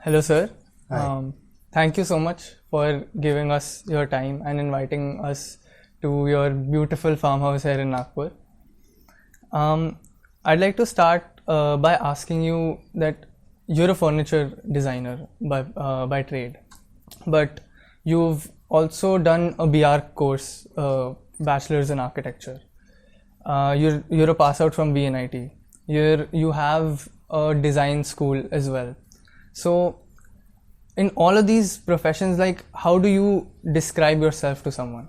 Hello, sir. Hi. Thank you so much for giving us your time and inviting us to your beautiful farmhouse here in Nagpur. I'd like to start by asking you that you're a furniture designer by trade, but you've also done a BR course, Bachelor's in Architecture. You're a pass out from VNIT. You have a design school as well. So, in all of these professions, like, how do you describe yourself to someone?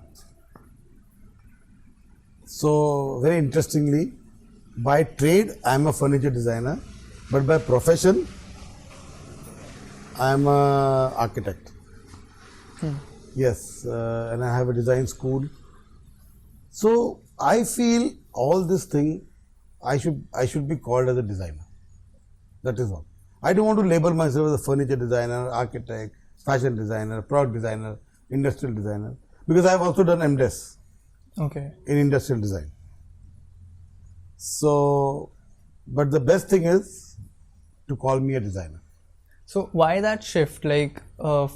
So, very interestingly, by trade, I am a furniture designer, but by profession, I am a architect. Yes, and I have a design school. So, I feel all this thing, I should be called as a designer. That is all. I don't want to label myself as a furniture designer, architect, fashion designer, product designer, industrial designer, because I have also done MDes in industrial design. So, but the best thing is to call me a designer. So why that shift? Like,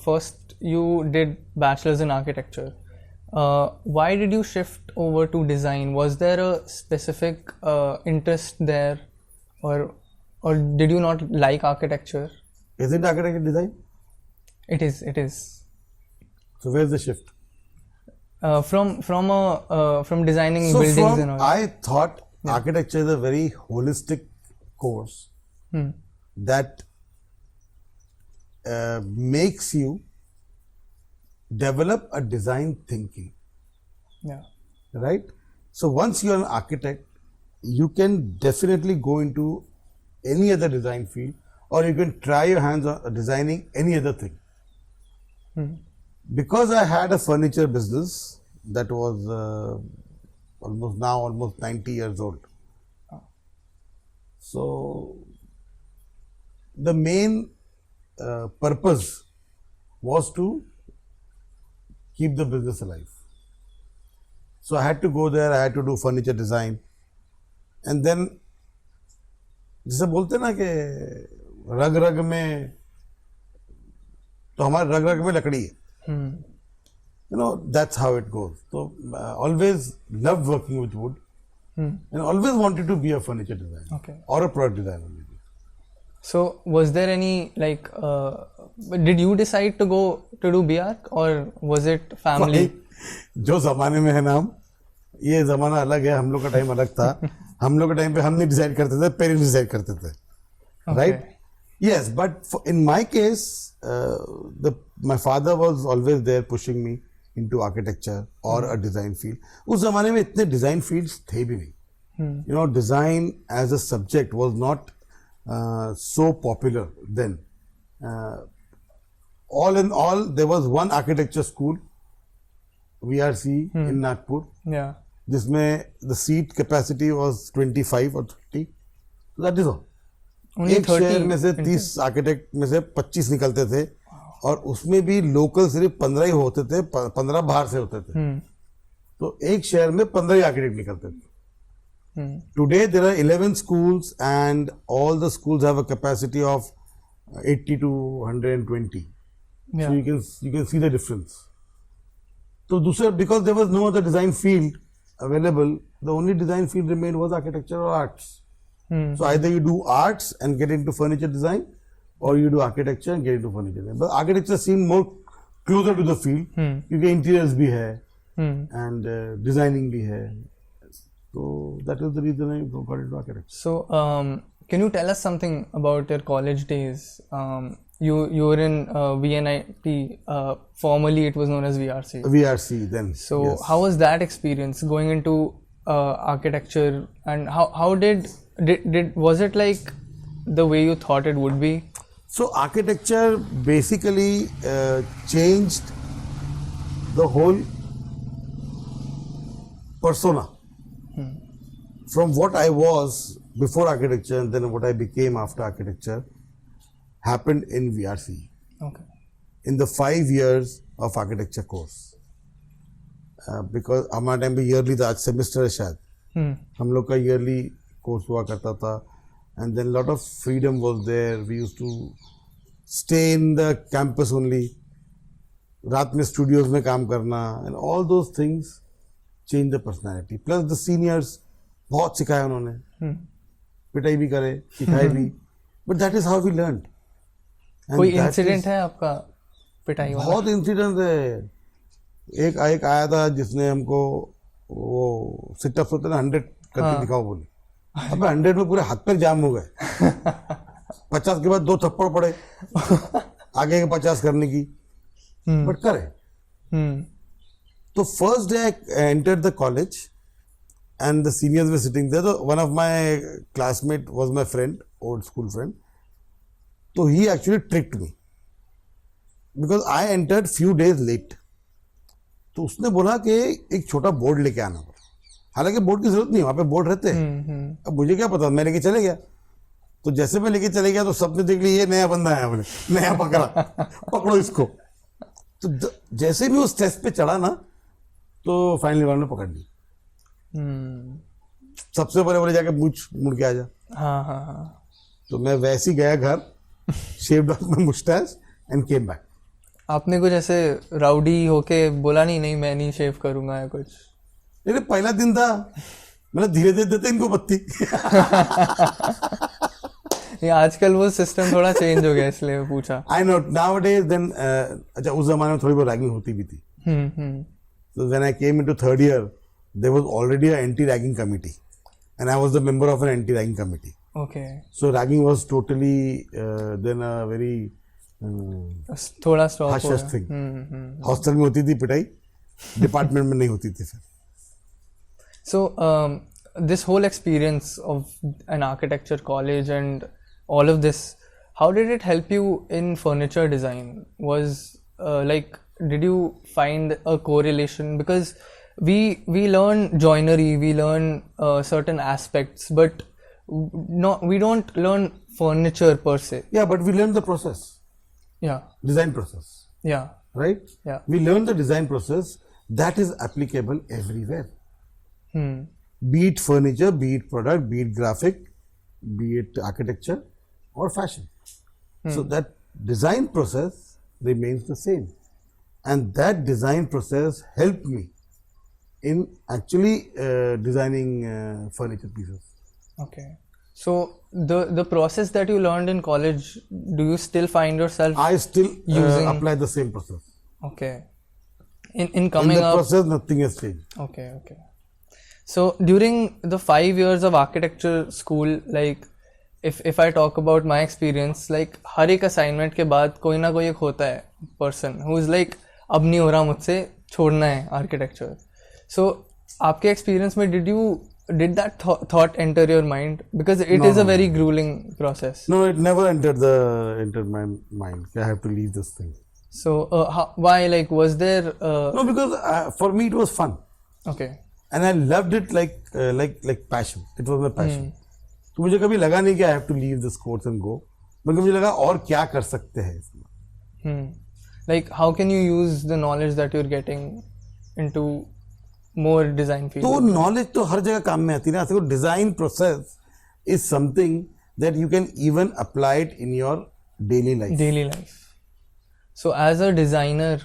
first you did Bachelor's in Architecture. Why did you shift over to design? Was there a specific interest there, or did you not like architecture? Is it architecture design? It is. So where's the shift? From designing buildings and all. I thought architecture is a very holistic course that makes you develop a design thinking. Yeah. Right? So once you are an architect, you can definitely go into any other design field, or you can try your hands on designing any other thing. Because I had a furniture business that was almost 90 years old. So the main purpose was to keep the business alive. So I had to go there, I had to do furniture design, and then जैसे बोलते ना कि रग रग में तो हमारे रग रग में लकड़ी है. You know, that's how it goes. So always loved working with wood and always wanted to be a furniture designer or a product designer maybe. So was there any like did you decide to go to do BR, or was it family? जो ज़माने में है ना, ये ज़माना अलग है, हम लोग का टाइम अलग था. हम लोग के टाइम पे हम नहीं डिसाइड करते थे, पेरेंट्स डिसाइड करते थे. Right? Yes, but in my case, my father was always there pushing me into architecture or a design field. उस ज़माने में इतने design fields थे भी नहीं. You know, design as a subject was not so popular then. All in all, there was one architecture school, VRC in Nagpur. Yeah. जिसमें the seat capacity was 25 or 30. So that is all. एक शहर में से 30 architect में से 25 निकलते थे, और उसमें भी लोकल सिर्फ 15 ही होते थे, 15 बाहर से होते थे. तो एक शहर में 15 ही आर्किटेक्ट निकलते थे. Today there are 11 schools and all the schools have a capacity of 80 to 120. So you can see the difference. So दूसरा, because there was no other design field available, the only design field remained was architecture or arts. So either you do arts and get into furniture design, or you do architecture and get into furniture design. But architecture seemed more closer to the field. क्योंकि interiors भी है and designing भी है. So that is the reason I got into architecture. So can you tell us something about your college days? You were in VNIT, formerly it was known as VRC. VRC then. So yes. how was that experience going into architecture, and how did was it like the way you thought it would be? So architecture basically changed the whole persona from what I was before architecture and then what I became after architecture happened in VRC. In the 5 years of architecture course. Because हमारे time पे yearly था, आज semester है शायद. हम लोग का yearly course हुआ करता था, and then lot of freedom was there. We used to stay in the campus only, रात में studios में काम करना, and all those things change the personality. Plus the seniors बहुत सिखाया उन्होंने, पिटाई भी करे, सिखाई भी, but that is how we learned. कोई इंसिडेंट है आपका पिटाई वाला? बहुत इंसिडेंट है. एक आया था जिसने हमको वो सिटअप्स होते ना 100 करके दिखाओ बोले. अब 100 में पूरे हाथ पैर जाम हो गए. 50 के बाद 2 थप्पड़ पड़े आगे के 50 करने की, बट करे. तो first day I entered the college and the seniors were sitting there. So one of my classmate was my friend, old school friend. So he actually tricked me because I entered few days late. तो उसने बोला कि एक छोटा board लेके आना. हालांकि board की जरूरत नहीं, वहाँ पे बोर्ड रहते हैं. अब मुझे क्या पता, मैं लेके चले गया. तो जैसे मैं लेके चले गया तो सबने देख लिया ये नया बंदा है, बोले नया पकड़ा, पकड़ो इसको. तो जैसे भी वो स्टेज पे चढ़ा ना, तो फाइनली वालों ने पकड़ ली. सबसे पहले बोले जाके मुड़ के आ जा. हाँ. तो मैं वैसे ही गया घर, shaved of my moustache and came back. आपने कुछ ऐसे राउडी होके बोला नहीं मैं नहीं शेव करूंगा या कुछ? नहीं, पहला दिन था, मैंने धीरे धीरे देते इनको बत्ती. आजकल वो सिस्टम थोड़ा चेंज हो गया इसलिए पूछा. I know nowadays then. अच्छा, उस जमाने में थोड़ी बहुत रैगिंग होती भी थी. So when I came into third year, there was already an anti-ragging committee, and I was the member of an anti-ragging committee. Okay. So ragging was totally then a very थोड़ा stop hush thing. Hostel में होती थी पिटाई, department में नहीं होती थी फिर. So this whole experience of an architecture college and all of this, how did it help you in furniture design? Was like, did you find a correlation? Because we learn joinery, we learn certain aspects, but we don't learn furniture per se. Yeah, but we learn the process. Yeah. Design process. Yeah. Right? Yeah. We learn the design process that is applicable everywhere. Be it furniture, be it product, be it graphic, be it architecture or fashion. So that design process remains the same. And that design process helped me in actually designing furniture pieces. Okay. So the process that you learned in college, do you still find yourself? I still using apply the same process. Okay. In coming in the up. process, nothing has changed. Okay. So during the 5 years of architecture school, like if I talk about my experience, like हर एक assignment के बाद कोई ना कोई एक होता है person who is like अब नहीं हो रहा मुझसे, छोड़ना है architecture. So आपके experience में did that thought enter your mind? Because it is a very grueling process. No, it never entered my mind. I have to leave this thing. So why, like, was there No, because for me it was fun. Okay. And I loved it like passion. It was my passion. तो मुझे कभी लगा नहीं कि I have to leave this course and go. बल्कि मुझे लगा और क्या कर सकते हैं इसमें. Like, how can you use the knowledge that you're getting into more design field? तो knowledge तो हर जगह काम में आती है ना. तो design process is something that you can even apply it in your daily life. So as a designer,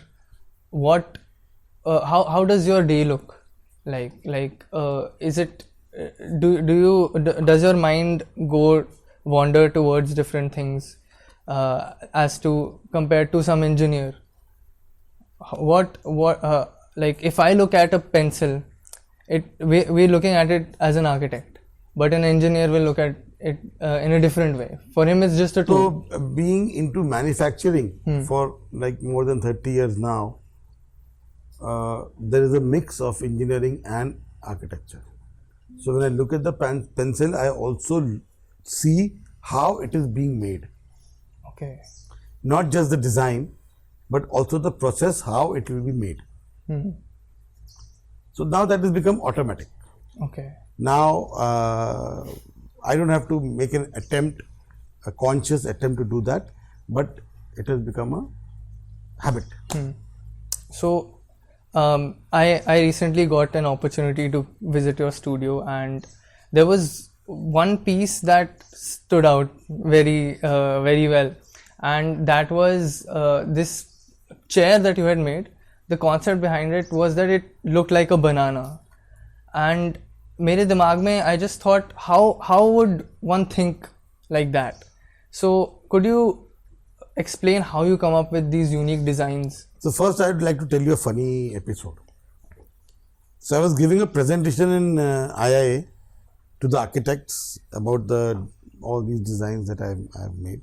what how does your day look like? Is it does your mind wander towards different things as to compared to some engineer? What like if I look at a pencil, we're looking at it as an architect, but an engineer will look at it in a different way. For him it's just a tool. So being into manufacturing for like more than 30 years now, there is a mix of engineering and architecture. So when I look at the pencil, I also see how it is being made. Okay. Not just the design, but also the process, how it will be made. So now that has become automatic. Okay. Now I don't have to make an attempt, a conscious attempt to do that, but it has become a habit. So I recently got an opportunity to visit your studio, and there was one piece that stood out very well, and that was this chair that you had made. The concept behind it was that it looked like a banana, and मेरे दिमाग में I just thought how would one think like that? So could you explain how you come up with these unique designs? So first I'd like to tell you a funny episode. So I was giving a presentation in IIA to the architects about all these designs that I've made,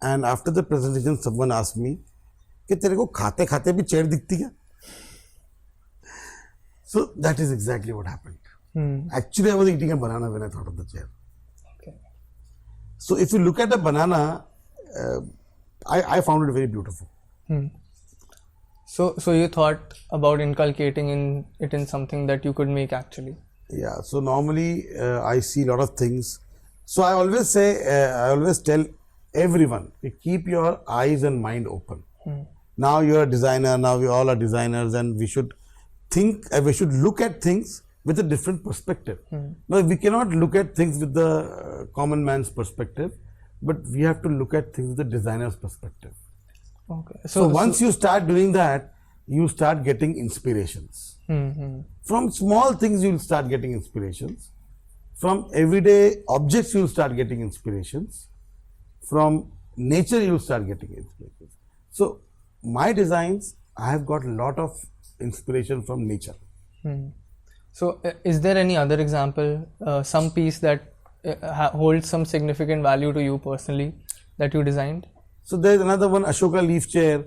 and after the presentation someone asked me कि तेरे को खाते खाते भी chair दिखती क्या? So that is exactly what happened. Actually, I was eating a banana when I thought of the chair. Okay. So if you look at a banana, I found it very beautiful. So you thought about inculcating it in something that you could make actually. Yeah. So normally I see a lot of things. So I always say, I always tell everyone, keep your eyes and mind open. Now you're a designer. Now we all are designers, and we should think. We should look at things with a different perspective. Now we cannot look at things with the common man's perspective, but we have to look at things with the designer's perspective. Okay. So once you start doing that, you start getting inspirations. From small things you'll start getting inspirations. From everyday objects you'll start getting inspirations. From nature you'll start getting inspirations. So my designs, I have got a lot of inspiration from nature. So is there any other example, some piece that holds some significant value to you personally that you designed? So there's another one, Ashoka leaf chair,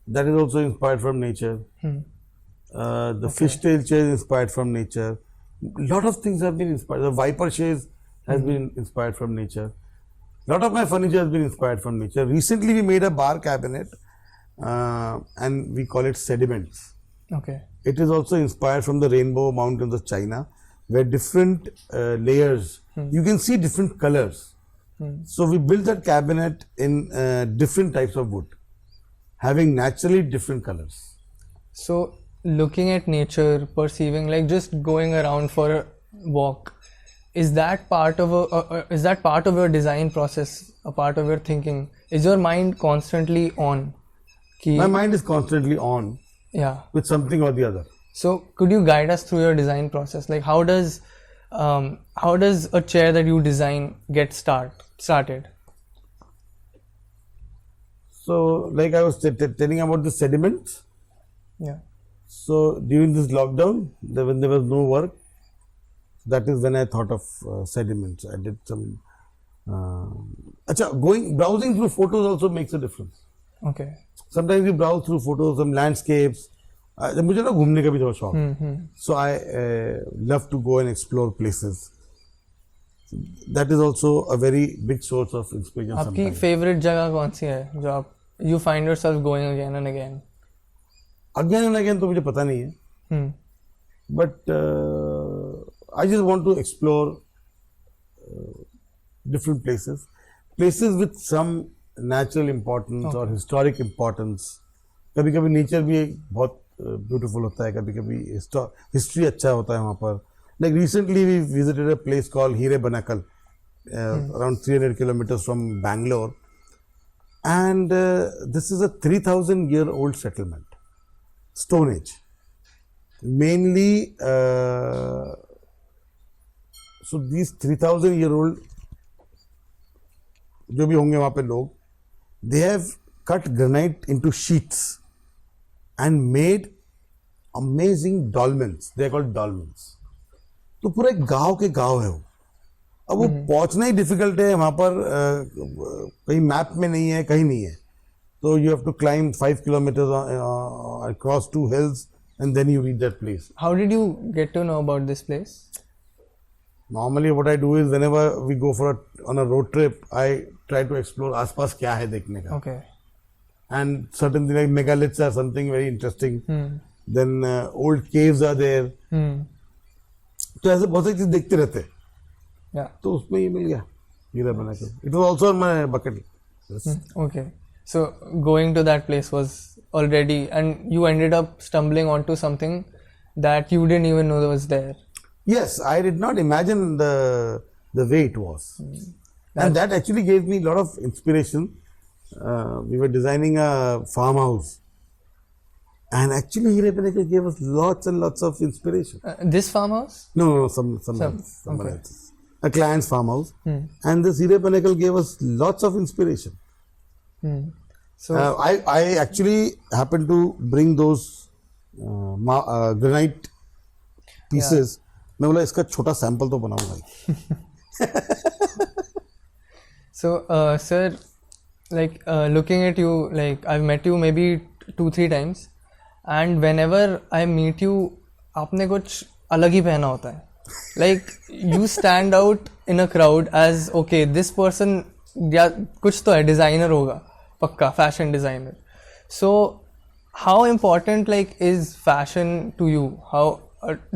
that is also inspired from nature. The fishtail chair is inspired from nature. A lot of things have been inspired. The viper chaise has been inspired from nature. A lot of my furniture has been inspired from nature. Recently we made a bar cabinet and we call it sediments. Okay. It is also inspired from the rainbow mountains of China, where different layers, you can see different colors. So we built that cabinet in different types of wood, having naturally different colors. So looking at nature, perceiving, like just going around for a walk, is that part of your design process, a part of your thinking? Is your mind constantly on? My mind is constantly on. Yeah. With something or the other. So could you guide us through your design process? Like how does a chair that you design get started? So like I was telling about the sediments. Yeah. So during this lockdown, when there was no work, that is when I thought of sediments. I did some. Browsing through photos also makes a difference. Okay. Sometimes you browse through photos, some landscapes. मुझे ना घूमने का भी थोड़ा शौक. So I love to go and explore places. That is also a very big source of inspiration. आपकी favorite जगह कौन सी है जो आप you find yourself going again and again? Again and again तो मुझे पता नहीं है. But I just want to explore different places with some natural importance or historic importance. कभी कभी nature भी बहुत beautiful होता है, कभी कभी history अच्छा होता है वहाँ पर. Like recently we visited a place called Hire Banakal, around 300 kilometers from Bangalore, and this is a 3,000-year-old settlement, Stone Age. Mainly, so these 3,000-year-old जो भी होंगे वहाँ पे लोग, they have cut granite into sheets and made amazing dolmens. They are called dolmens. तो पूरा एक गांव के गांव है वो. अब वो पहुंचना ही डिफिकल्ट है वहाँ पर, कहीं मैप में नहीं है, कहीं नहीं है. So you have to climb 5 kilometers across 2 hills and then you reach that place. How did you get to know about this place? Normally what I do is whenever we go on a road trip, I try to explore आसपास क्या है देखने का. Okay. And certain things like megaliths are something very interesting. Then old caves are there. तो ऐसे बहुत सारी चीज देखते रहते हैं. Yeah. तो उसमें ये मिल गया हीरा बना के. It was also on my bucket list. Okay. So going to that place was already, and you ended up stumbling onto something that you didn't even know was there. Yes, I did not imagine the way it was. And that actually gave me a lot of inspiration we were designing a farmhouse, and actually Heere Pinnacle gave us lots and lots of inspiration. This farmhouse? No, someone okay. else. A client's farmhouse, and this Heere Pinnacle gave us lots of inspiration. So I actually happened to bring those granite pieces. मैं बोला इसका छोटा sample तो बनाऊंगा. So, sir, like looking at you, like I've met you maybe 2-3 times, and whenever I meet you, आपने कुछ अलग ही पहना होता है. Like you stand out in a crowd as okay, this person या कुछ तो है, designer होगा, पक्का fashion designer. So, how important like is fashion to you? How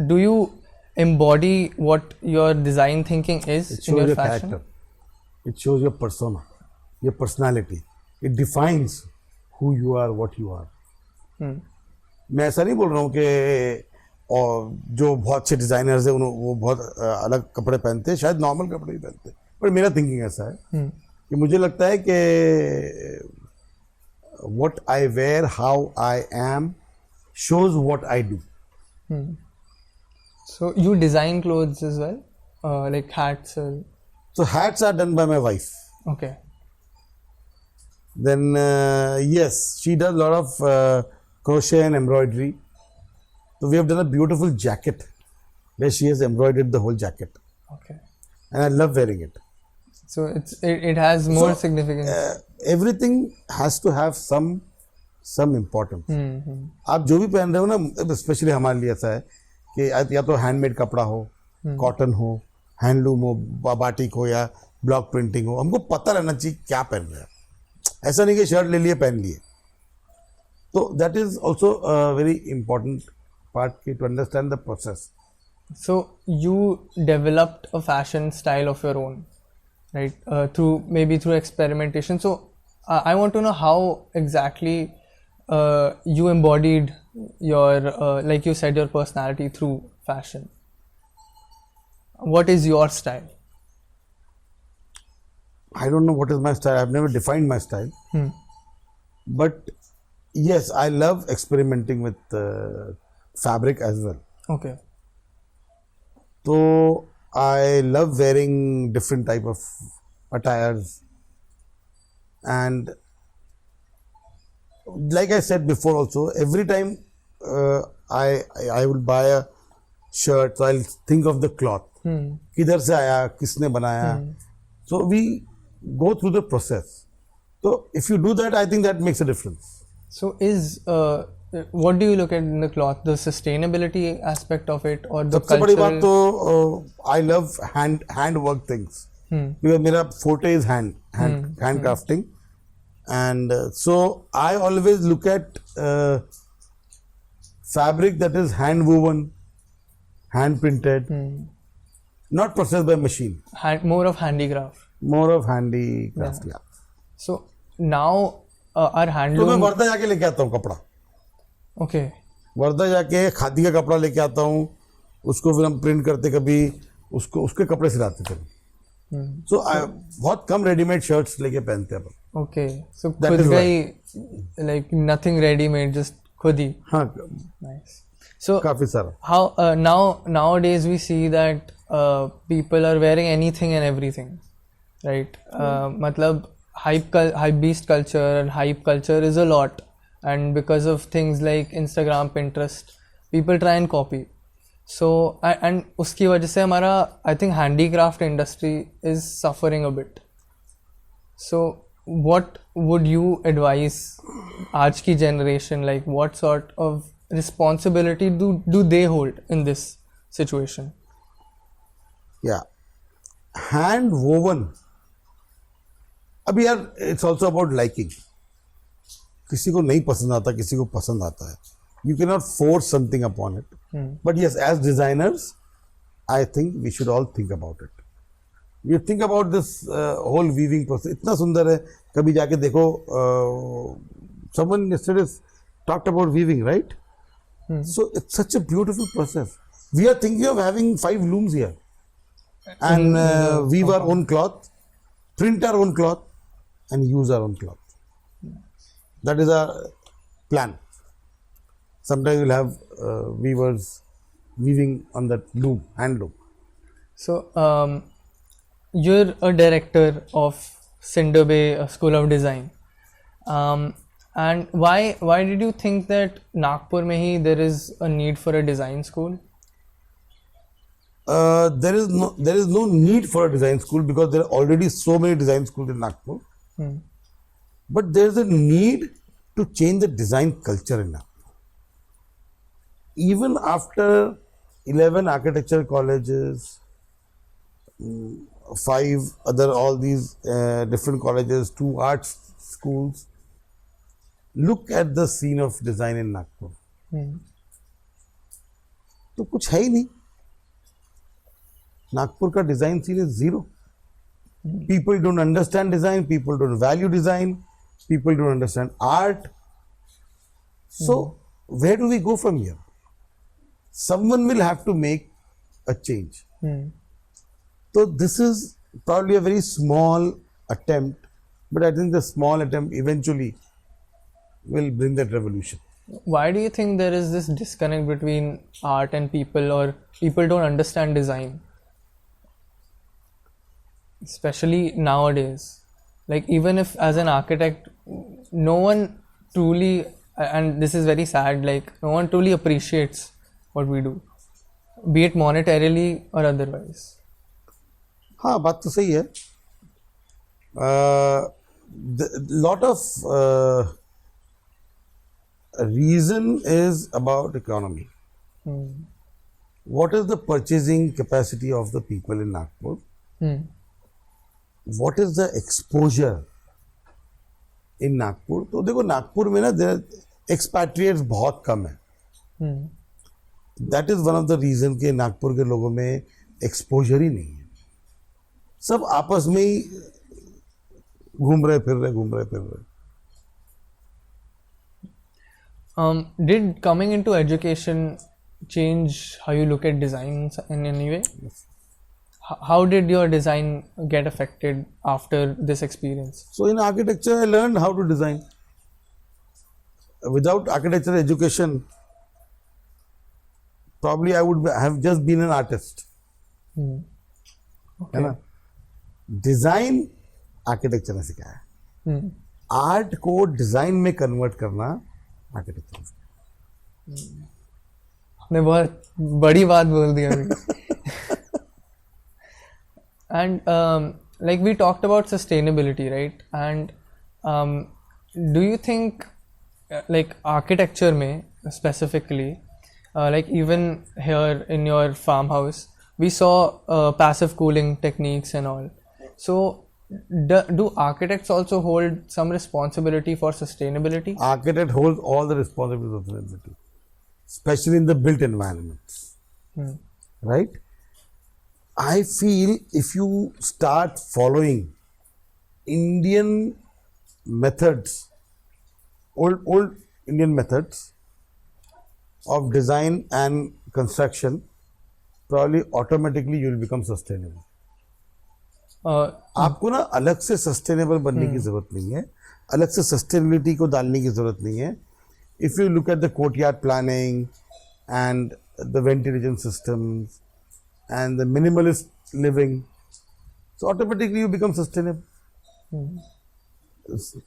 do you embody what your design thinking is in your fashion? Character. It shows your persona, your personality. It defines who you are, what you are. मैं ऐसा नहीं बोल रहा हूँ कि और जो बहुत अच्छे डिजाइनर्स हैं वो बहुत अलग कपड़े पहनते हैं, शायद नॉर्मल कपड़े ही पहनते हैं, पर मेरा थिंकिंग ऐसा है कि मुझे लगता है कि what I wear, how I am, shows what I do. So you design clothes as well, like hats or... So hats are done by my wife. Okay. Then yes, she does a lot of crochet and embroidery. So we have done a beautiful jacket where she has embroidered the whole jacket. Okay. And I love wearing it. So it has more significance. Everything has to have some importance. आप जो भी पहन रहे हो ना, especially हमारे लिए ऐसा है कि या तो हैंडमेड कपड़ा हो, कॉटन हो, हैंडलूम हो, बाटिक हो या ब्लॉक प्रिंटिंग हो, हमको पता रहना चाहिए क्या पहन रहे हैं. ऐसा नहीं कि शर्ट ले लिए पहन लिए. तो that is also a very important part to understand the process. So you developed a fashion style of your own, right? Through experimentation. So I want to know how exactly you embodied your, like you said, your personality through fashion. What is your style? I don't know what is my style. I've never defined my style. But yes, I love experimenting with fabric as well. Okay. So I love wearing different type of attires, and like I said before also, every time I will buy a shirt, so I'll think of the cloth. किधर से आया, किसने बनाया. So we go through the process. So if you do that, I think that makes a difference. So is what do you look at in the cloth? The sustainability aspect of it or the सबसे बड़ी बात cultural? तो I love hand work things. Because मेरा forte is handcrafting, and so I always look at fabric that is hand woven, hand printed, not processed by machine. More of handicraft. More of handicraft. Yeah. So now our तो मैं handloom. Wardha जाके लेके आता हूँ कपड़ा. Okay. Wardha जाके खादी का कपड़ा लेके आता हूँ, उसको फिर हम प्रिंट करते, कभी उसको उसके कपड़े सिलाते थे. So बहुत कम रेडीमेड शर्ट्स लेके पहनते हैं अपन. Okay. So खुद का ही, like nothing ready made, just खुद ही. हाँ. Nice. So काफी सारा. how nowadays we see that people are wearing anything and everything, right? मतलब hype beast culture and hype culture is a lot, and because of things like Instagram, Pinterest, people try and copy. So and उसकी वजह से हमारा, I think, handicraft industry is suffering a bit. So what would you advise आज की generation, like what sort of responsibility do they hold in this situation? Yeah, hand woven. अभी यार it's also about liking. किसी को नहीं पसंद आता, किसी को पसंद आता है. You cannot force something upon it. But yes, as designers, I think we should all think about it. You think about this whole weaving process. इतना सुंदर है. कभी जाके देखो. Someone yesterday talked about weaving, right? So it's such a beautiful process. We are thinking of having 5 looms here, and weave our own cloth, print our own cloth, and use our own cloth. That is our plan. Sometimes we'll have weavers weaving on that loom, hand loom. So, you're a director of Cindrebay School of Design. And why did you think that Nagpur mein hi there is a need for a design school? There is no need for a design school because there are already so many design schools in Nagpur. But there is a need to change the design culture in Nagpur. Even after 11 architecture colleges, 5 other all these different colleges, 2 arts schools, look at the scene of design in Nagpur. तो कुछ है ही नहीं. नागपुर का design scene is zero. People don't understand design, people don't value design, people don't understand art. So where do we go from here? Someone will have to make a change. So this is probably a very small attempt, but I think the small attempt eventually will bring that revolution. Why do you think there is this disconnect between art and people, or people don't understand design? Especially nowadays. Like, even if as an architect, no one truly, and this is very sad, like no one truly appreciates what we do, be it monetarily or otherwise. हाँ, बात तो सही है. Lot of reason is about economy. What is the purchasing capacity of the people in Nagpur? What is the exposure in Nagpur? तो देखो नागपुर में ना expatriates बहुत कम है. That is one of the reason कि नागपुर के लोगों में exposure ही नहीं है. सब आपस में ही घूम रहे फिर रहे. Did coming into education change how you look at design in any way? Yes. How did your design get affected after this experience? So in architecture, I learned how to design. Without architecture education, probably I would have just been an artist. Okay. है ना? Design architecture ने सिखाया. Art को design में convert करना architecture ने सिखाया. आपने बहुत बड़ी बात बोल दी अभी. And like we talked about sustainability, right? And do you think like architecture mein specifically, like even here in your farmhouse, we saw passive cooling techniques and all. So do architects also hold some responsibility for sustainability? Architect holds all the responsibility of sustainability, especially in the built environments. Right? I feel if you start following Indian methods, old Indian methods of design and construction, probably automatically you will become sustainable. आपको ना अलग से sustainable बनने की जरूरत नहीं है, अलग से सस्टेनेबिलिटी को डालने की जरूरत नहीं है. If you look at the courtyard planning and the ventilation systems and the minimalist living, so automatically you become sustainable.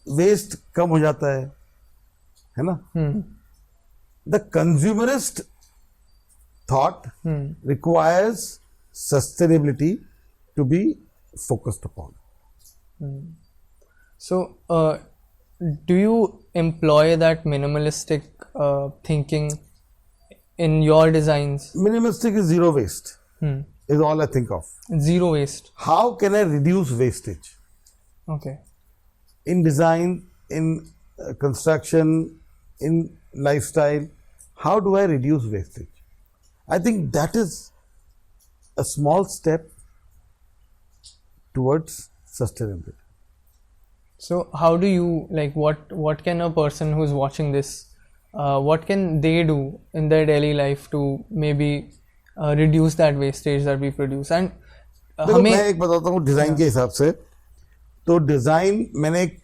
Waste कम हो जाता है ना? The consumerist thought requires sustainability to be focused upon. So do you employ that minimalistic thinking in your designs? Minimalistic is zero waste. Is all I think of. Zero waste. How can I reduce wastage? Okay. In design, in construction, in lifestyle, how do I reduce wastage? I think that is a small step towards sustainability. So how do you, like, what can a person who's watching this, what can they do in their daily life to maybe reduce that wastage that we produce? And देखो मैं एक बताता हूँ design के हिसाब से. तो design मैंने एक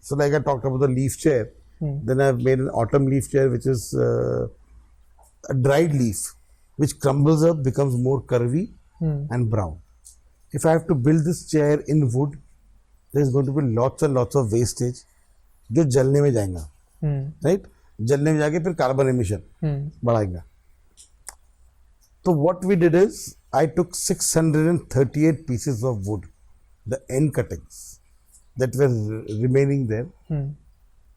So like I talked about the leaf chair, then I've made an autumn leaf chair, which is a dried leaf, which crumbles up, becomes more curvy and brown. If I have to build this chair in wood, there's going to be lots and lots of wastage, जो जलने में जाएगा, right? जलने में जाके फिर carbon emission बढ़ाएगा. So what we did is, I took 638 pieces of wood, the end cuttings that were remaining there,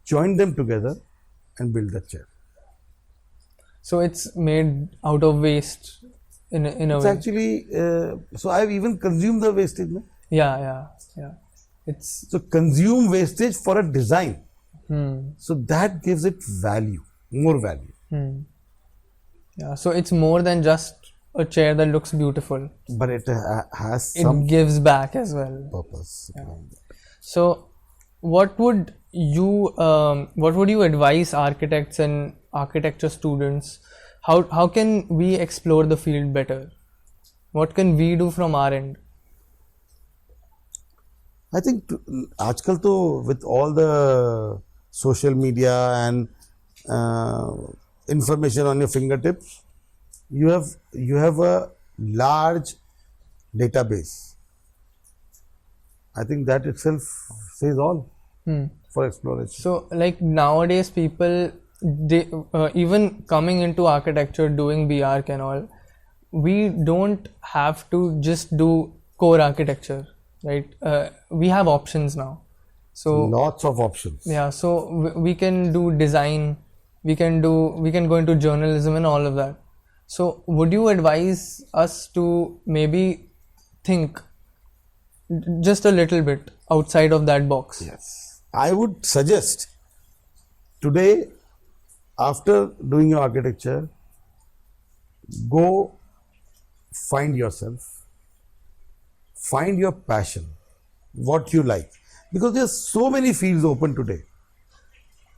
joined them together and built the chair. So it's made out of waste in a It's way. actually, so I've even consumed the wastage. No? Yeah. It's So consume wastage for a design. So that gives it value, more value. yeah. So it's more than just a chair that looks beautiful. But it has It some gives back as well. purpose. So, what would you advise architects and architecture students? How can we explore the field better? What can we do from our end? I think आजकल तो with all the social media and information on your fingertips, you have a large database. I think that itself says all for exploration. So, like nowadays, people they even coming into architecture, doing BArch and all, we don't have to just do core architecture, right? We have options now. So Lots of options. yeah, so we can do design, we can go into journalism and all of that. So would you advise us to maybe think just a little bit outside of that box? Yes. I would suggest today, after doing your architecture, go find yourself, find your passion, what you like. Because there's so many fields open today.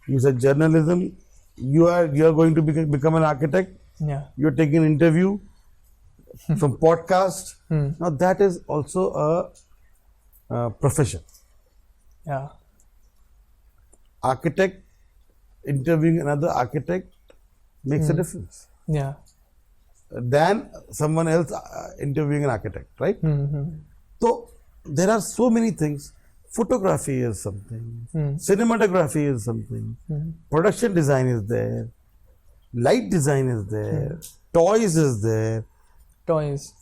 You said journalism, you are going to become an architect. Yeah. You're taking an interview from podcast. Now that is also a profession. Yeah. Architect interviewing another architect makes a difference Yeah. than someone else interviewing an architect, right? So there are so many things. Photography is something, cinematography is something, production design is there, light design is there, toys is there. Toys,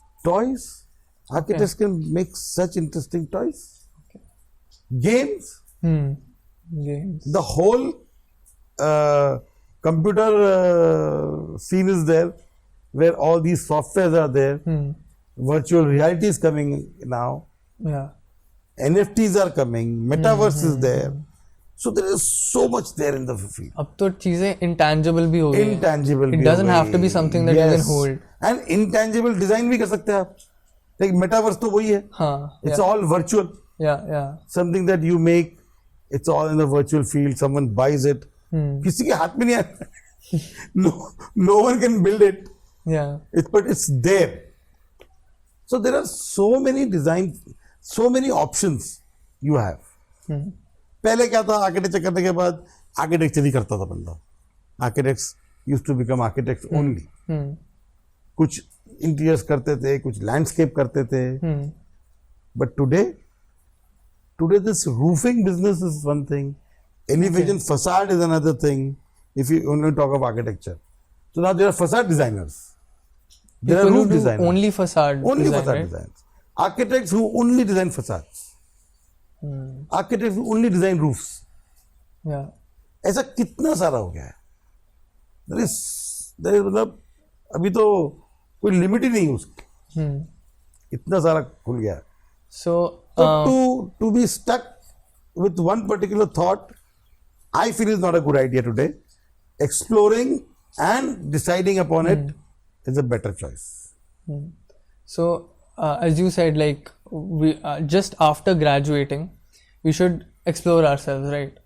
architects can make such interesting toys. Games, Games. the whole computer scene is there, where all these softwares are there. Virtual reality is coming now. Yeah. NFTs are coming. Metaverse is there. So there is so much there in the field. अब तो चीजें intangible भी हो गई हैं. Intangible. It doesn't have to be something that you can hold. And intangible design भी कर सकते हैं आप. Like metaverse तो वही है. हाँ. It's all virtual. Yeah. Something that you make, it's all in the virtual field. Someone buys it. किसी के हाथ में नहीं आता. No one can build it. Yeah. But it's there. So there are so many designs, so many options you have. पहले क्या था, architecture करने के बाद आर्किटेक्चर ही करता था बंदा. Architects used to become architects only. कुछ इंटीरियर्स करते थे, कुछ लैंडस्केप करते थे. But today this roofing business is one thing, elevation facade is another thing. If you only talk of architecture, so now there are facade designers. There People are who roof do designers. only facade design, right? Designs. Architects who only design facades. Architects who only design roofs. Yeah. ऐसा कितना सारा हो गया है. There is मतलब अभी तो कोई लिमिट ही नहीं उसकी. इतना सारा खुल गया है. So to be stuck with one particular thought, I feel is not a good idea today. Exploring and deciding upon it is a better choice. So, as you said, like we just after graduating, we should explore ourselves, right?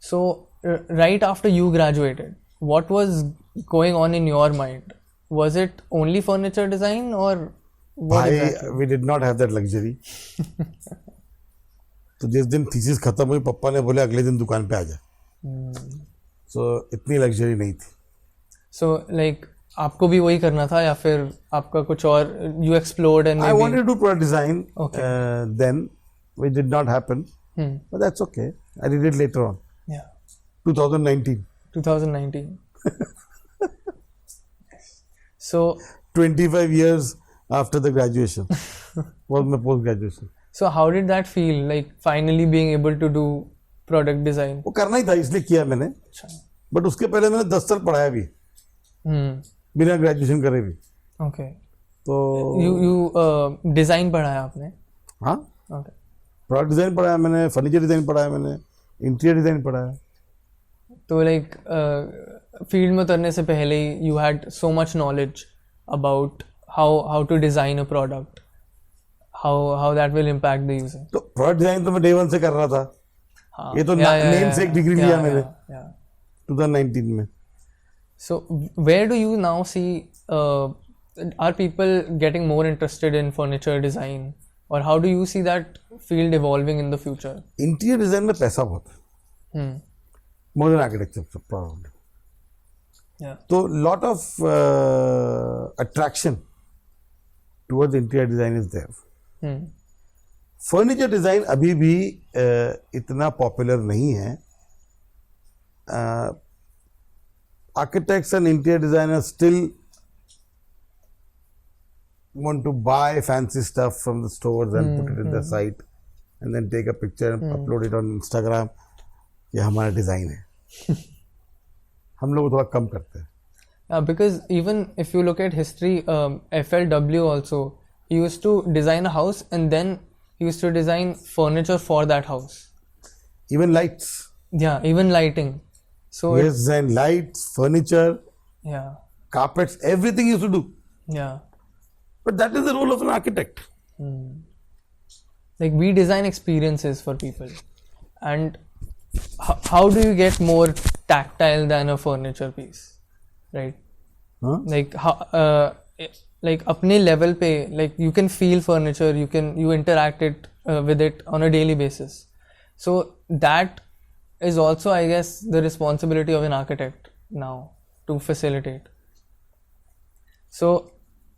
So, right after you graduated, what was going on in your mind? Was it only furniture design, or what exactly? We did not have that luxury. तो जिस दिन thesis खत्म हुई पापा ने बोले अगले दिन दुकान पे आ जा. सो इतनी लग्जरी नहीं थी. So like आपको भी वही करना था या फिर आपका कुछ और you explored and I maybe wanted to do product design then, which did not happen, but that's okay. I did it later on. Yeah. 2019. 2019. So 25 years after the graduation was my post graduation. So how did that feel, like finally being able to do product design? वो करना ही था इसलिए किया मैंने. But उसके पहले मैंने 10 साल पढ़ाया भी बिना ग्रेजुएशन करे भी. Okay. तो you डिजाइन पढ़ाया आपने? हाँ. Okay. प्रोडक्ट डिजाइन पढ़ाया मैंने, फर्नीचर डिजाइन पढ़ाया मैंने, इंटीरियर डिजाइन पढ़ाया. तो लाइक फील्ड में उतरने से पहले ही you had so much knowledge about how to design a product, how that will impact the user. तो प्रोडक्ट डिजाइन तो मैं डे 1 से कर रहा था. हाँ, ये तो नेम से एक डिग्री लिया मैंने 2019 में. So where do you now see are people getting more interested in furniture design, or how do you see that field evolving in the future? Interior design में पैसा बहुत है, more than architecture probably. Yeah. तो lot of attraction towards interior design is there. Furniture design अभी भी इतना popular नहीं है. Architects and interior designers still want to buy fancy stuff from the stores and put it in their site and then take a picture and upload it on Instagram. ये हमारा design है. हम लोग थोड़ा कम करते हैं. Because even if you look at history, FLW also, he used to design a house and then he used to design furniture for that house. Even lights. Yeah, even lighting. So he has designed lights, furniture, carpets, everything he used to do. Yeah. But that is the role of an architect. Like we design experiences for people, and how do you get more tactile than a furniture piece, right? Huh? Like how like अपने level पे, like you can feel furniture, you interact it with it on a daily basis. So that is also, I guess, the responsibility of an architect now to facilitate. So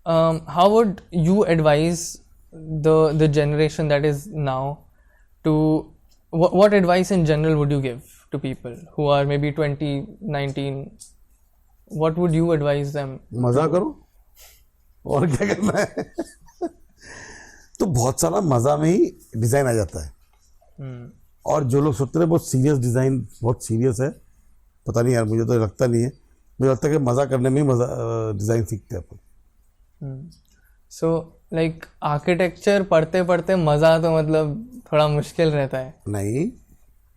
how would you advise the generation that is now to what advice in general would you give to people who are maybe 20, 19? What would you advise them? मजा करो और क्या करना है. तो बहुत सारा मजा में ही डिजाइन आ जाता है. और जो लोग सोचते हैं बहुत सीरियस डिजाइन बहुत सीरियस है, पता नहीं यार, मुझे तो लगता नहीं है. मुझे लगता है कि मजा करने में ही मजा डिजाइन सीखते हैं अपन. सो लाइक आर्किटेक्चर पढ़ते पढ़ते मजा तो मतलब थोड़ा मुश्किल रहता है. नहीं,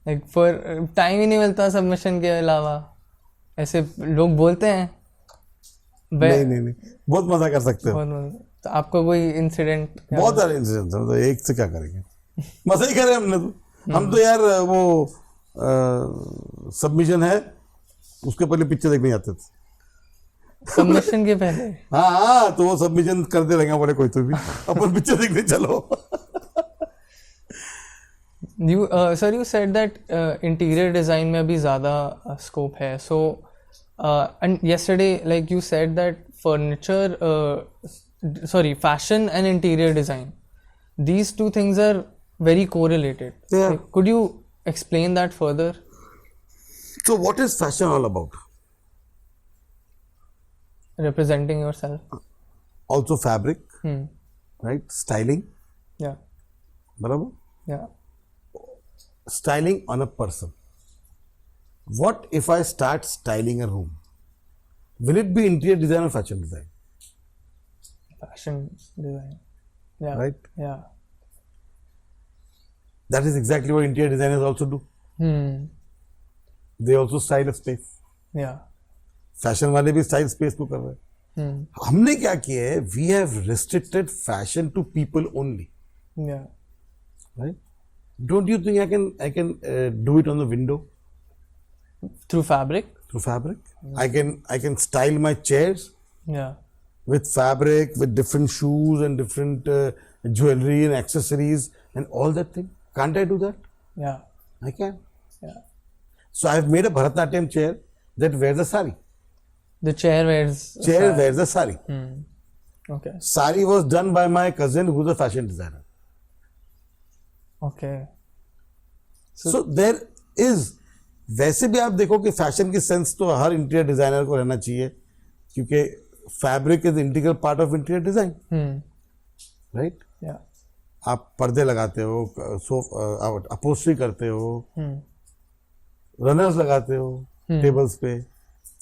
लाइक पर टाइम ही नहीं मिलता सबमिशन के अलावा, ऐसे लोग बोलते हैं. नहीं, बहुत मजा कर सकते हो. तो आपका कोई इंसिडेंट? बहुत सारे इंसिडेंट हैं, तो एक से क्या करेंगे, मजा ही करें हमने तो. हम तो यार वो सबमिशन है उसके पहले पिक्चर देखने जाते थे. सबमिशन के पहले? हाँ, तो वो सबमिशन करते रहेंगे बोले कोई तो भी अपन पिक्चर देखने चलो. Sir, you said that interior design में अभी ज़्यादा scope है. So and yesterday, like you said that fashion and interior design, these two things are very correlated. Yeah. Like, could you explain that further? So what is fashion all about? Representing yourself. Also fabric, right? Styling. Yeah. बराबर? Yeah. Styling on a person. What if I start styling a room? Will it be interior design or fashion design? Fashion design. Yeah. Right? Yeah. That is exactly what interior designers also do. They also style a space. Yeah. Fashion वाले भी style space को कर रहे हैं. हमने क्या किया है? We have restricted fashion to people only. Yeah. Right? Don't you think I can do it on the window? Through fabric? Through fabric. I can style my chairs. Yeah. With fabric, with different shoes and different jewelry and accessories and all that thing. Can't I do that? Yeah. I can. Yeah. So I've made a Bharatanatyam chair that wears a sari. The chair wears. Wears a sari. Okay. Sari was done by my cousin who's a fashion designer. Okay. So there is, वैसे भी आप देखो कि fashion की sense तो हर interior designer को रहना चाहिए, क्योंकि fabric is integral part of interior design, right? आप पर्दे लगाते हो, अपहोल्स्ट्री करते हो, रनर्स लगाते हो टेबल्स पे,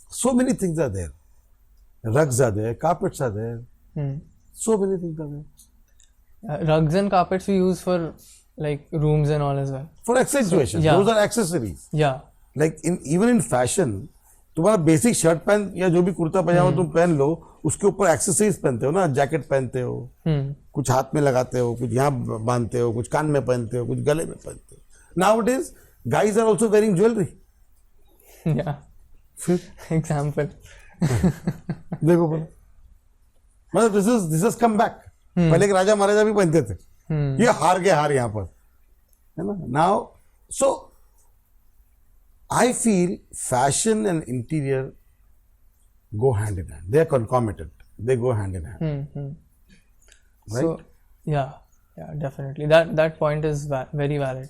so many things are there. Rugs are there, carpets are there, so many things are there. Rugs and carpets we use for like rooms and all as well. For accentuation, those are accessories. Yeah. Like even in fashion, तुम्हारा basic shirt pant या जो भी कुर्ता पजामा तुम पहन लो, उसके ऊपर accessories पहनते हो ना, जैकेट पहनते हो, कुछ हाथ में लगाते हो, कुछ यहाँ बांधते हो, कुछ कान में पहनते हो, कुछ गले में पहनते हो. Nowadays, guys are also wearing jewelry. Yeah. Example. देखो बोलो, मतलब this has come back. पहले एक राजा महाराजा भी पहनते थे, ये हार के हार यहाँ पर, है ना? Now, so I feel fashion and interior go hand in hand. They are concomitant. They go hand in hand. Right? So, yeah, definitely. That point is very valid.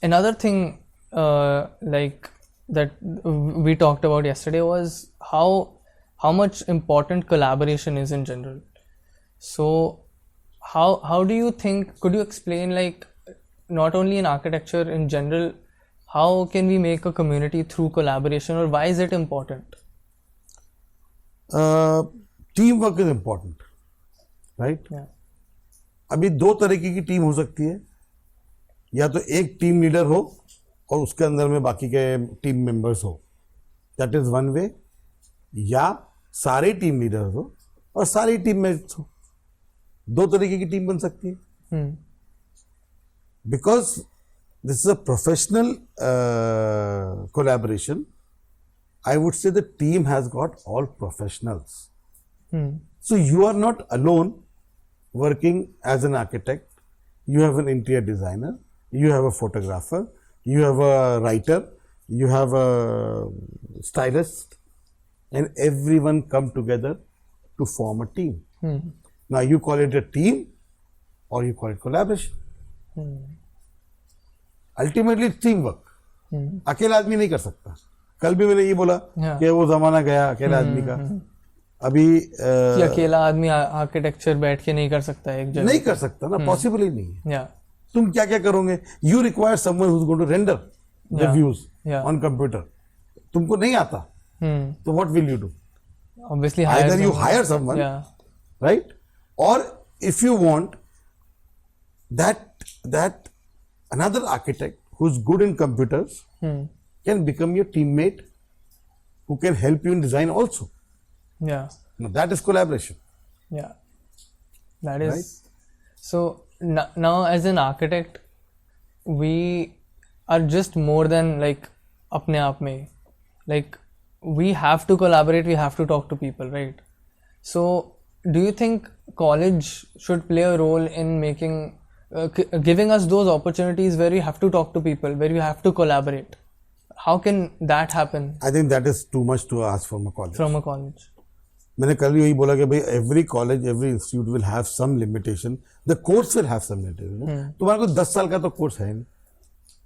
Another thing, like that we talked about yesterday was how much important collaboration is in general. So, how do you think? Could you explain, like, not only in architecture in general, how can we make a community through collaboration, or why is it important? Teamwork is important, right? Yeah. अभी दो तरीके की team हो सकती है, या तो एक टीम लीडर हो और उसके अंदर में बाकी के टीम मेंबर्स हो, दैट इज वन वे, या सारे टीम लीडर्स हो और सारी टीम मेट्स हो. दो तरीके की टीम बन सकती है, because this is a professional collaboration. I would say the team has got all professionals. So you are not alone working as an architect. You have an interior designer, you have a photographer, you have a writer, you have a stylist, and everyone come together to form a team. Now you call it a team or you call it collaboration. Ultimately team work. अकेला आदमी नहीं कर सकता. कल भी मैंने ये बोला कि वो जमाना गया अकेले आदमी का. अभी अकेला आदमी आर्किटेक्चर बैठ के नहीं कर सकता, एक जगह नहीं कर सकता ना, पॉसिबल ही नहीं है. तुम क्या क्या करोगे? You require someone who is going to render the views on computer. तुमको नहीं आता, तो what will you do? Obviously either you hire someone, right, और if you want that another architect who's good in computers can become your teammate, who can help you in design also. Yeah. Now that is collaboration. Yeah. That is. Right? So now as an architect, we are just more than like apne aap mein. Like we have to collaborate, we have to talk to people, right? So do you think college should play a role in making giving us those opportunities where we have to talk to people, where we have to collaborate? How can that happen? I think that is too much to ask from a college. From a college. मैंने कल यही बोला कि भाई every college, every institute will have some limitation. The course will have some limitation. तुम्हारे को 10 साल का तो कोर्स है नहीं.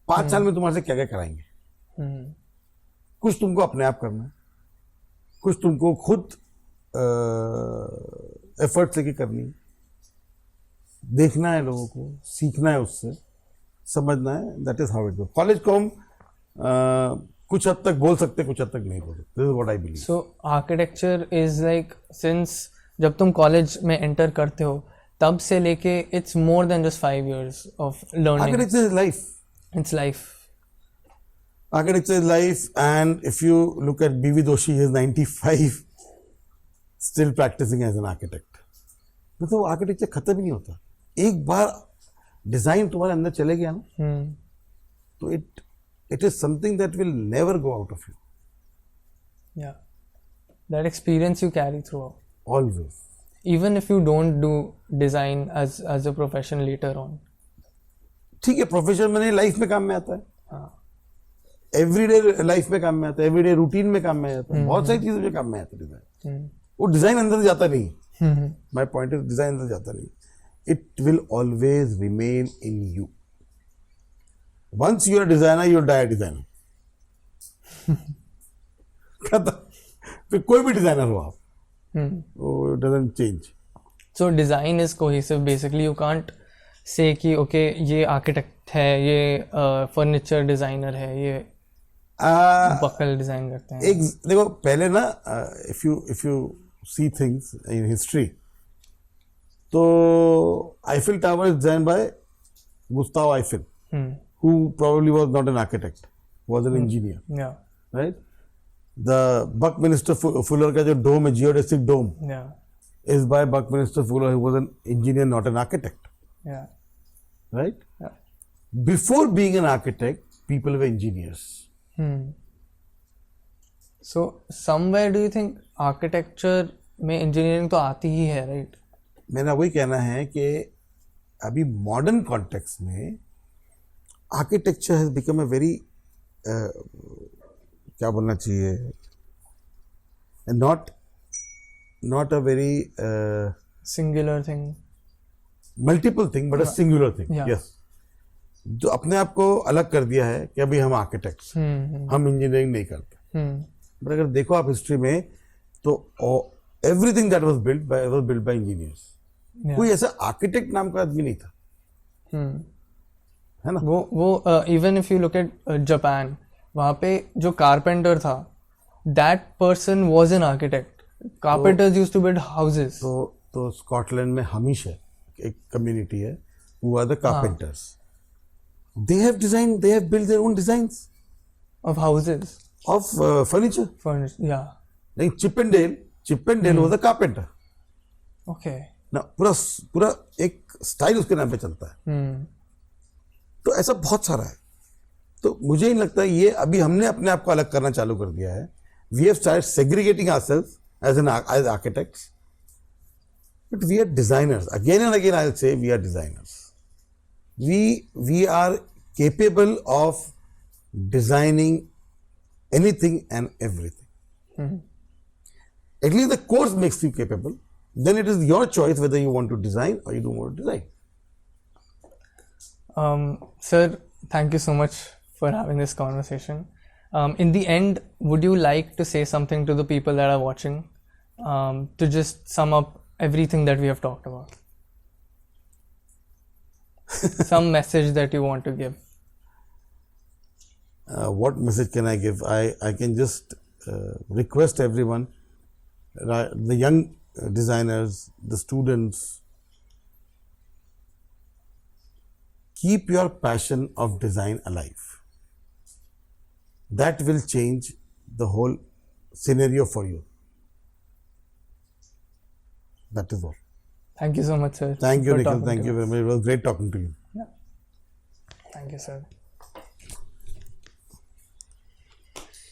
5 साल में तुम्हारे से क्या क्या कराएंगे? कुछ तुमको अपने आप करना है, कुछ तुमको खुद एफर्ट लेके करनी है. देखना है लोगों को, सीखना है उससे, समझना है. That is how it goes. College को हम कुछ हद तक बोल सकते, कुछ हद तक नहीं बोल सकते. This is what I believe. So architecture is like, since जब तुम कॉलेज में एंटर करते हो तब से लेके it's more than just 5 years of learning. Architecture is life. It's life. Architecture is life, and if you look at B.V. Doshi, he is 95, still practicing as an architect. मतलब वो architecture खत्म ही नहीं होता. एक बार डिजाइन तुम्हारे अंदर चले गया ना, तो it is something that will never go out of you. Yeah, that experience you carry throughout. Always. Even if you don't do design as a profession later on. ठीक है, प्रोफेशन में लाइफ में काम में आता है, हाँ, एवरीडे लाइफ में काम में आता है, एवरीडे रूटीन में काम में आता है, बहुत सारी चीजों में काम में आता है डिजाइन। वो डिजाइन अंदर जाता नहीं, माय पॉइंट इज डिजाइन अंदर जाता नहीं, it will always remain in you. Once you are designer you die designer, फिर कोई भी डिजाइनर हो आप, वो doesn't change. So design is cohesive. Basically, you can't say कि okay ये architect है, ये furniture designer है, ये buckle design करते हैं। एक देखो पहले ना, if you see things in history, तो Eiffel Tower is designed by Gustave Eiffel, who probably was not an architect, was an engineer, Yeah, right? The Buckminster Fuller का जो dome है, geodesic dome, yeah, is by Buckminster Fuller, who was an engineer, not an architect, yeah, right? yeah. Before being an architect, people were engineers. So somewhere do you think architecture में engineering तो आती ही है, right? मेरा वही कहना है कि अभी मॉडर्न कॉन्टेक्स्ट में architecture has become a very, क्या बोलना चाहिए, not a very Singular thing. multiple thing but a singular thing. Yeah. Yes, जो अपने आप को अलग कर दिया है कि अभी हम आर्किटेक्ट्स, हम इंजीनियरिंग नहीं करते। बट अगर देखो आप हिस्ट्री में, तो everything that was built by engineers. कोई ऐसा आर्किटेक्ट नाम का आदमी नहीं था, है ना? वो even if you look at Japan, वहाँ पे जो कारपेंटर था, that person was an architect. Carpenters used to build houses. तो स्कॉटलैंड में हमीश है एक कम्युनिटी है, who are the carpenters. They have built their own designs of houses, of furniture. Furniture, yeah. Like Chippendale was a carpenter. Okay. ना पूरा एक style उसके नाम पे चलता है। तो ऐसा बहुत सारा है। तो मुझे नहीं लगता ये अभी हमने अपने आप को अलग करना चालू कर दिया है। We have started segregating ourselves as architects, but we are designers. Again and again I'll say we are designers. We are capable of designing anything and everything. At least the course makes you capable. Then it is your choice whether you want to design or you don't want to design. Sir, thank you so much for having this conversation. In the end, would you like to say something to the people that are watching, to just sum up everything that we have talked about? Some message that you want to give? What message can I give? I can just request everyone, the young designers, the students, keep your passion of design alive. That will change the whole scenario for you. That is all. Thank you so much, sir. Thank you, Nikhil. Thank you very much. It was great talking to you. Yeah. Thank you, sir.